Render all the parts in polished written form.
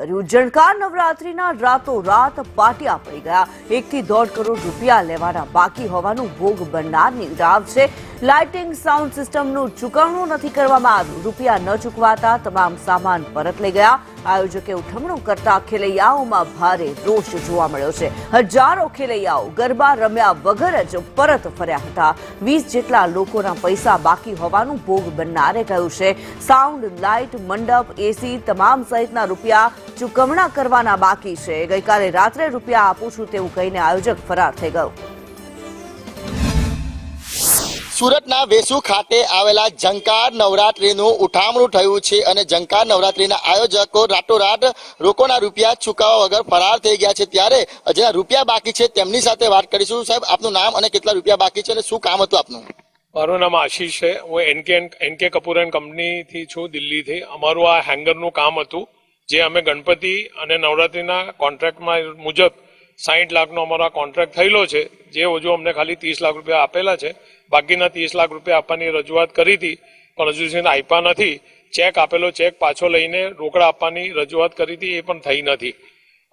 કર્યું। જણકાર નવરાત્રીના રાતોરાત પાટિયા પડી ગયા। 1 થી 1.5 કરોડ રૂપિયા લેવાના બાકી હોવાનું ભોગ બનનારની રાવ છે। લાઇટિંગ સાઉન્ડ સિસ્ટમનું ચૂકવણું નથી કરવામાં આવ્યું। રૂપિયા ન ચૂકવાતા તમામ સામાન પરત લઈ ગયા। આયોજકે ઉઠમણું કરતા ખેલૈયાઓમાં ભારે રોષ જોવા મળ્યો છે। હજારો ખેલૈયાઓ ગરબા રમ્યા વગર જ પરત ફર્યા હતા। 20 જેટલા લોકોના પૈસા બાકી હોવાનું ભોગ બનનારે કહ્યું છે। સાઉન્ડ, લાઇટ, મંડપ, એસી તમામ સહિતના રૂપિયા ચૂકવણા કરવાના બાકી છે। ગઈકાલે રાત્રે રૂપિયા આપું છું તેવું કહીને આયોજક ફરાર થઈ ગયો। સુરતના વેસુ ખાતે આવેલા ઝંકાર નવરાત્રીનું ઉઠામણું થયું છે અને ઝંકાર નવરાત્રીના આયોજકો રાતોરાત લોકોના રૂપિયા ચૂકવવા વગર ફરાર થઈ ગયા છે। ત્યારે જેના રૂપિયા બાકી છે તેમની સાથે વાત કરીશું। સાહેબ, આપનું નામ અને કેટલા રૂપિયા બાકી છે અને શું કામ હતું આપનું? મારું નામ આશીષ છે। હું એનકે કપૂર એન્ડ કંપનીથી છું, દિલ્હીથી। અમારું આ હેંગરનું કામ હતું જે અમે ગણપતિ અને નવરાત્રીના કોન્ટ્રાક્ટમાં મુજબ 60 લાખનો અમારો કોન્ટ્રાક્ટ થયેલો છે, જે હજુ અમને ખાલી 30 લાખ રૂપિયા આપેલા છે। બાકીના 30 લાખ રૂપિયા આપવાની રજૂઆત કરી હતી પણ હજુ સુધી આપ્યા નથી। ચેક આપેલો ચેક પાછો લઈને રોકડા આપવાની રજૂઆત કરી હતી, એ પણ થઈ નથી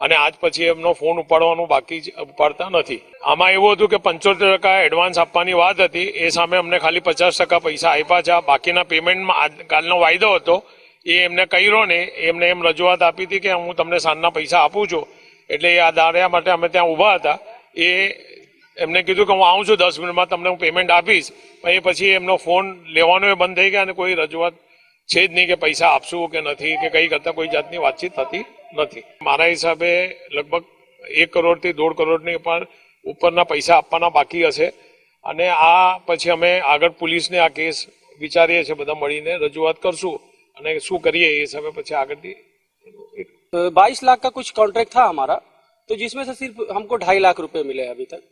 અને આજ પછી એમનો ફોન ઉપાડવાનું બાકી ઉપાડતા નથી। આમાં એવું હતું કે 75% એડવાન્સ આપવાની વાત હતી, એ સામે અમને ખાલી 50% પૈસા આપ્યા છે। બાકીના પેમેન્ટમાં કાલનો વાયદો હતો એ એમને કર્યો ને, એમને એમ રજૂઆત આપી હતી કે હું તમને સાંજના પૈસા આપું છું। એટલે એ આ દાડ્યા માટે અમે ત્યાં ઊભા હતા। એ એમને કીધું કે હું આવું છું 10 મિનિટમાં, તમને હું પેમેન્ટ આપીશ। પણ એ પછી એમનો ફોન લેવાનો એ બંધ થઈ ગયા અને કોઈ રજૂઆત છે જ નહીં કે પૈસા આપશું કે નથી કે કઈ કરતા કોઈ જાતની વાતચીત થતી નથી। મારા હિસાબે લગભગ 1 કરોડથી 1.5 કરોડની ઉપરના પૈસા આપવાના બાકી હશે અને આ પછી અમે આગળ પોલીસને આ કેસ વિચારીએ છીએ, બધા મળીને રજૂઆત કરશું અને શું કરીએ એ હિસાબે પછી આગળથી। 22 लाख का कुछ कॉन्ट्रैक्ट था हमारा, तो जिसमें से सिर्फ हमको 2.5 लाख रुपए मिले अभी तक।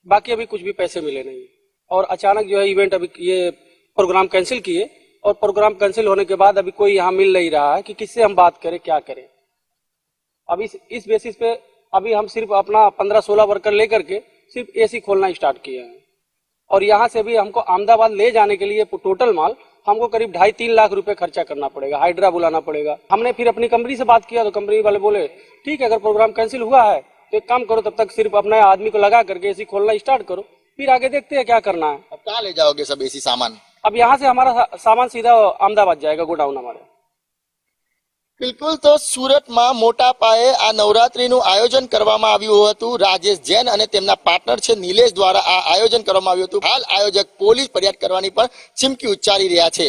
बाकी अभी कुछ भी पैसे मिले नहीं और अचानक जो है इवेंट अभी ये प्रोग्राम कैंसिल किए और प्रोग्राम कैंसिल होने के बाद अभी कोई यहाँ मिल नहीं रहा है कि किससे हम बात करें, क्या करें। अभी इस बेसिस पे अभी हम सिर्फ अपना 15-16 वर्कर लेकर के सिर्फ एसी खोलना स्टार्ट किए हैं और यहाँ से भी हमको अहमदाबाद ले जाने के लिए टोटल माल हमको करीब 2.5-3 लाख रुपए खर्चा करना पड़ेगा। हाइड्रा बुलाना पड़ेगा। हमने फिर अपनी कंपनी से बात किया तो कंपनी वाले बोले ठीक है, अगर प्रोग्राम कैंसिल हुआ है तो एक काम करो, तब तक सिर्फ अपने आदमी को लगा करके एसी खोलना स्टार्ट करो, फिर आगे देखते हैं क्या करना है। अब कहाँ ले जाओगे सब एसी सामान? अब यहाँ से हमारा सामान सीधा अहमदाबाद जाएगा, गोडाउन हमारे। બિલકુલ, તો સુરતમાં મોટા પાયે આ નવરાત્રીનું આયોજન કરવામાં આવ્યું હતું। રાજેશ જૈન અને તેમના પાર્ટનર છે નિલેશ દ્વારા આ આયોજન કરવામાં આવ્યું હતું। હાલ આયોજક પોલીસ ફરિયાદ કરવાની પણ ચીમકી ઉચ્ચારી રહ્યા છે।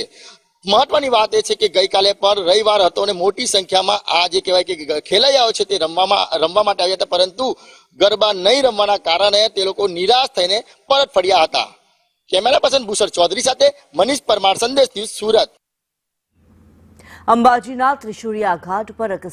મહત્વની વાત એ છે કે ગઈકાલે પણ રવિવાર હતો અને મોટી સંખ્યામાં આ જે કહેવાય કે ખેલૈયાઓ છે તે રમવા માટે આવ્યા હતા, પરંતુ ગરબા નહીં રમવાના કારણે તે લોકો નિરાશ થઈને પરત ફર્યા હતા। કેમેરા પર્સન ભૂષણ ચૌધરી સાથે મનીષ પરમાર, સંદેશ ન્યૂઝ, સુરત। અંબાજીના ત્રિશુળિયા ઘાટ પર એક